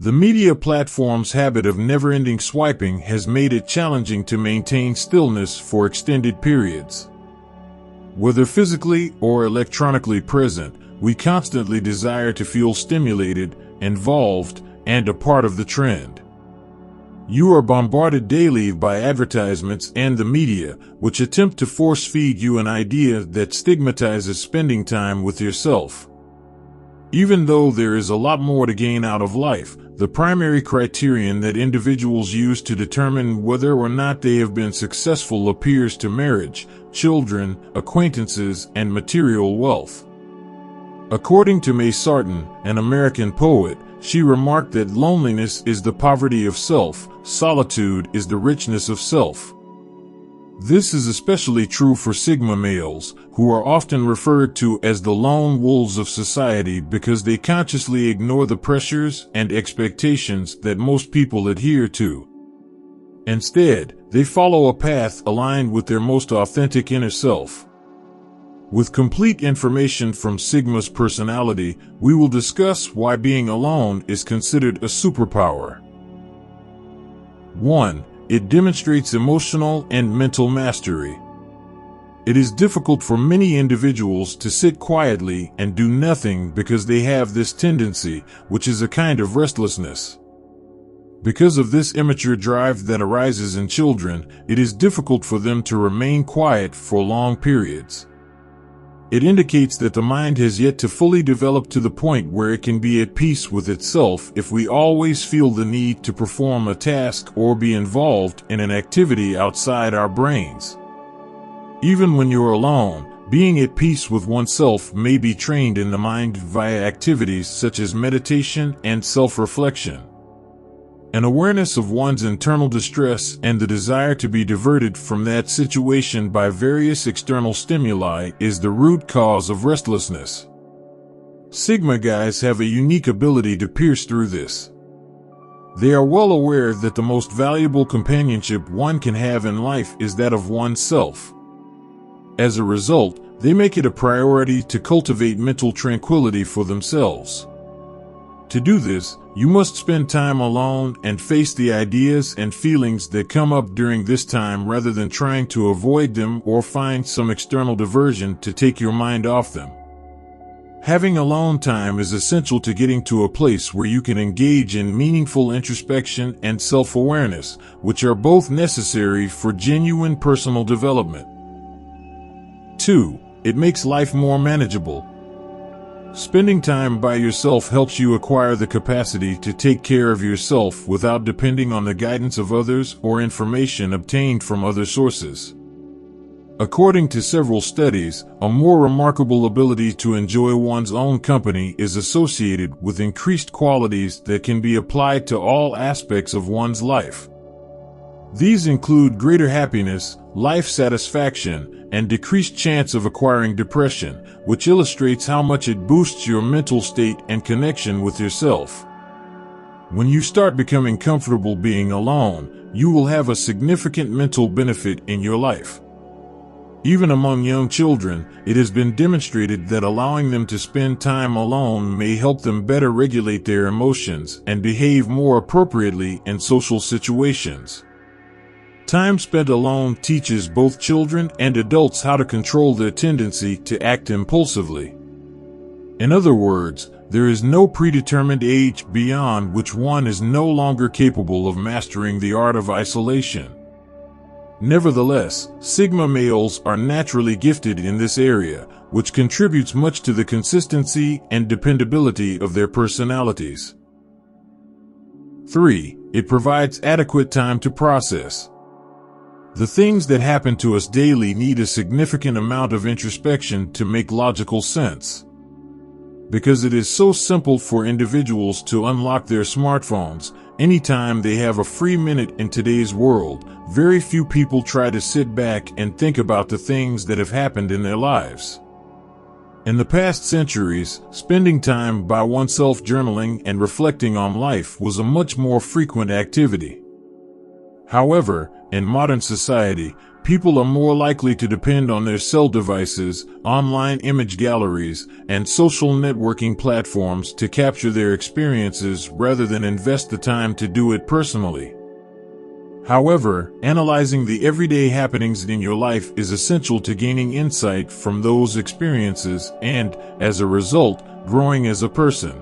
The media platform's habit of never-ending swiping has made it challenging to maintain stillness for extended periods. Whether physically or electronically present, we constantly desire to feel stimulated, involved, and a part of the trend. You are bombarded daily by advertisements and the media, which attempt to force-feed you an idea that stigmatizes spending time with yourself. Even though there is a lot more to gain out of life, the primary criterion that individuals use to determine whether or not they have been successful appears to marriage, children, acquaintances, and material wealth. According to May Sarton, an American poet, she remarked that loneliness is the poverty of self, solitude is the richness of self. This is especially true for Sigma males, who are often referred to as the lone wolves of society because they consciously ignore the pressures and expectations that most people adhere to. Instead, they follow a path aligned with their most authentic inner self. With complete information from Sigma's personality, we will discuss why being alone is considered a superpower. 1. It demonstrates emotional and mental mastery. It is difficult for many individuals to sit quietly and do nothing because they have this tendency, which is a kind of restlessness. Because of this immature drive that arises in children, it is difficult for them to remain quiet for long periods. It indicates that the mind has yet to fully develop to the point where it can be at peace with itself if we always feel the need to perform a task or be involved in an activity outside our brains. Even when you're alone, being at peace with oneself may be trained in the mind via activities such as meditation and self-reflection. An awareness of one's internal distress and the desire to be diverted from that situation by various external stimuli is the root cause of restlessness. Sigma guys have a unique ability to pierce through this. They are well aware that the most valuable companionship one can have in life is that of oneself. As a result, they make it a priority to cultivate mental tranquility for themselves. To do this, you must spend time alone and face the ideas and feelings that come up during this time rather than trying to avoid them or find some external diversion to take your mind off them. Having alone time is essential to getting to a place where you can engage in meaningful introspection and self-awareness, which are both necessary for genuine personal development. 2. It makes life more manageable. Spending time by yourself helps you acquire the capacity to take care of yourself without depending on the guidance of others or information obtained from other sources. According to several studies, a more remarkable ability to enjoy one's own company is associated with increased qualities that can be applied to all aspects of one's life. These include greater happiness, life satisfaction, and decreased chance of acquiring depression, which illustrates how much it boosts your mental state and connection with yourself. When you start becoming comfortable being alone, you will have a significant mental benefit in your life. Even among young children, it has been demonstrated that allowing them to spend time alone may help them better regulate their emotions and behave more appropriately in social situations. Time spent alone teaches both children and adults how to control their tendency to act impulsively. In other words, there is no predetermined age beyond which one is no longer capable of mastering the art of isolation. Nevertheless, Sigma males are naturally gifted in this area, which contributes much to the consistency and dependability of their personalities. 3. It provides adequate time to process. The things that happen to us daily need a significant amount of introspection to make logical sense. Because it is so simple for individuals to unlock their smartphones, anytime they have a free minute in today's world, very few people try to sit back and think about the things that have happened in their lives. In the past centuries, spending time by oneself journaling and reflecting on life was a much more frequent activity. However, in modern society, People are more likely to depend on their cell devices, online image galleries, and social networking platforms to capture their experiences rather than invest the time to do it personally. However, analyzing the everyday happenings in your life is essential to gaining insight from those experiences and, as a result, growing as a person.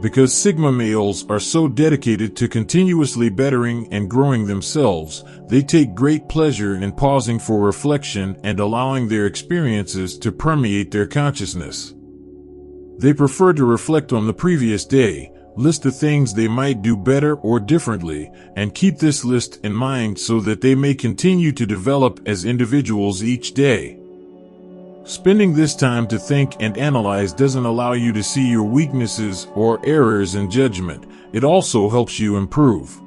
Because Sigma males are so dedicated to continuously bettering and growing themselves, they take great pleasure in pausing for reflection and allowing their experiences to permeate their consciousness. They prefer to reflect on the previous day, list the things they might do better or differently, and keep this list in mind so that they may continue to develop as individuals each day. Spending this time to think and analyze doesn't allow you to see your weaknesses or errors in judgment. It also helps you improve.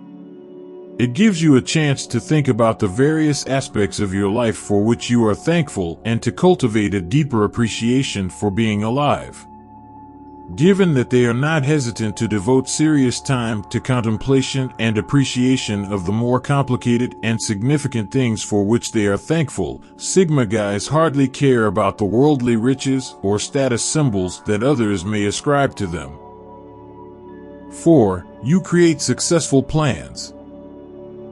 It gives you a chance to think about the various aspects of your life for which you are thankful and to cultivate a deeper appreciation for being alive. Given that they are not hesitant to devote serious time to contemplation and appreciation of the more complicated and significant things for which they are thankful, Sigma guys hardly care about the worldly riches or status symbols that others may ascribe to them. 4. You create successful plans.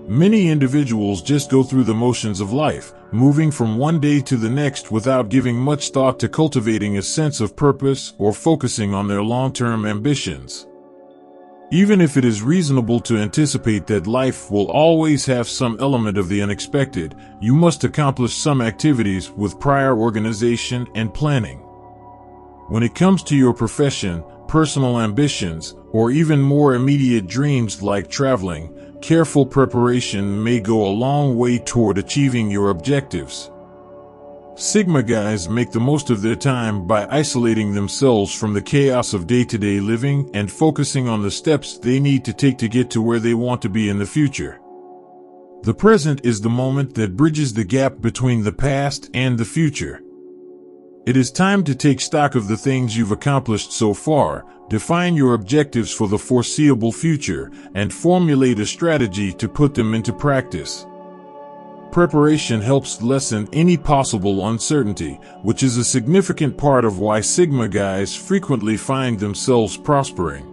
Many individuals just go through the motions of life, moving from one day to the next without giving much thought to cultivating a sense of purpose or focusing on their long-term ambitions. Even if it is reasonable to anticipate that life will always have some element of the unexpected, you must accomplish some activities with prior organization and planning. When it comes to your profession, personal ambitions, or even more immediate dreams like traveling, careful preparation may go a long way toward achieving your objectives. Sigma guys make the most of their time by isolating themselves from the chaos of day-to-day living and focusing on the steps they need to take to get to where they want to be in the future. The present is the moment that bridges the gap between the past and the future. It is time to take stock of the things you've accomplished so far, define your objectives for the foreseeable future, and formulate a strategy to put them into practice. Preparation helps lessen any possible uncertainty, which is a significant part of why Sigma guys frequently find themselves prospering.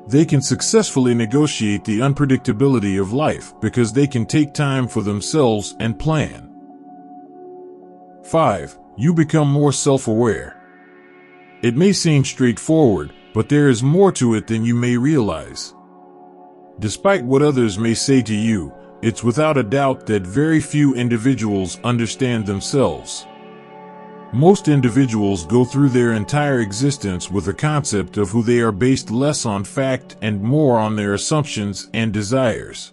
They can successfully negotiate the unpredictability of life because they can take time for themselves and plan. 5. You become more self-aware. It may seem straightforward, but there is more to it than you may realize. Despite what others may say to you, it's without a doubt that very few individuals understand themselves. Most individuals go through their entire existence with a concept of who they are based less on fact and more on their assumptions and desires.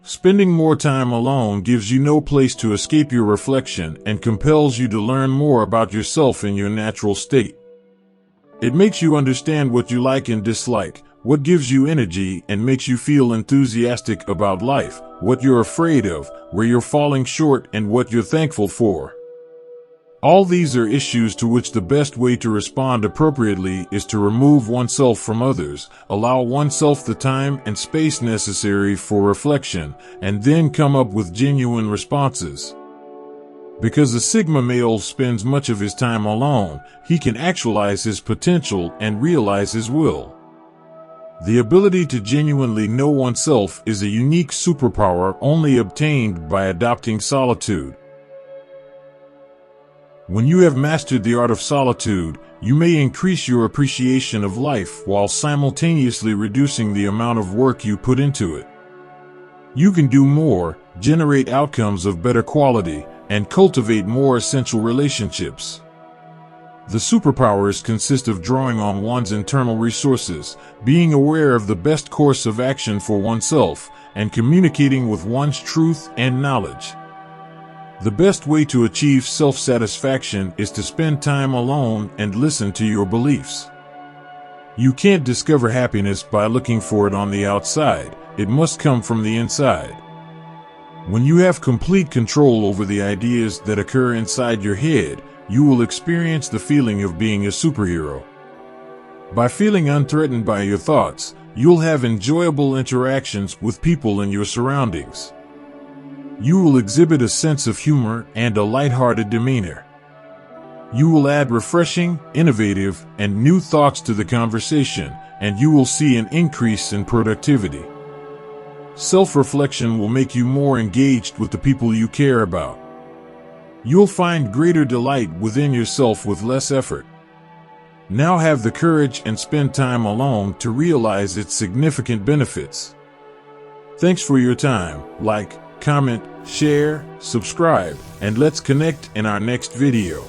Spending more time alone gives you no place to escape your reflection and compels you to learn more about yourself in your natural state. It makes you understand what you like and dislike, what gives you energy and makes you feel enthusiastic about life, what you're afraid of, where you're falling short, and what you're thankful for. All these are issues to which the best way to respond appropriately is to remove oneself from others, allow oneself the time and space necessary for reflection, and then come up with genuine responses. Because a Sigma male spends much of his time alone, he can actualize his potential and realize his will. The ability to genuinely know oneself is a unique superpower only obtained by adopting solitude. When you have mastered the art of solitude, you may increase your appreciation of life while simultaneously reducing the amount of work you put into it. You can do more, generate outcomes of better quality, and cultivate more essential relationships. The superpowers consist of drawing on one's internal resources, being aware of the best course of action for oneself, and communicating with one's truth and knowledge. The best way to achieve self-satisfaction is to spend time alone and listen to your beliefs. You can't discover happiness by looking for it on the outside. It must come from the inside. When you have complete control over the ideas that occur inside your head, you will experience the feeling of being a superhero. By feeling unthreatened by your thoughts, you'll have enjoyable interactions with people in your surroundings. You will exhibit a sense of humor and a lighthearted demeanor. You will add refreshing, innovative, and new thoughts to the conversation, and you will see an increase in productivity. Self-reflection will make you more engaged with the people you care about. You'll find greater delight within yourself with less effort. Now have the courage and spend time alone to realize its significant benefits. Thanks for your time. Like, comment, share, subscribe, and let's connect in our next video.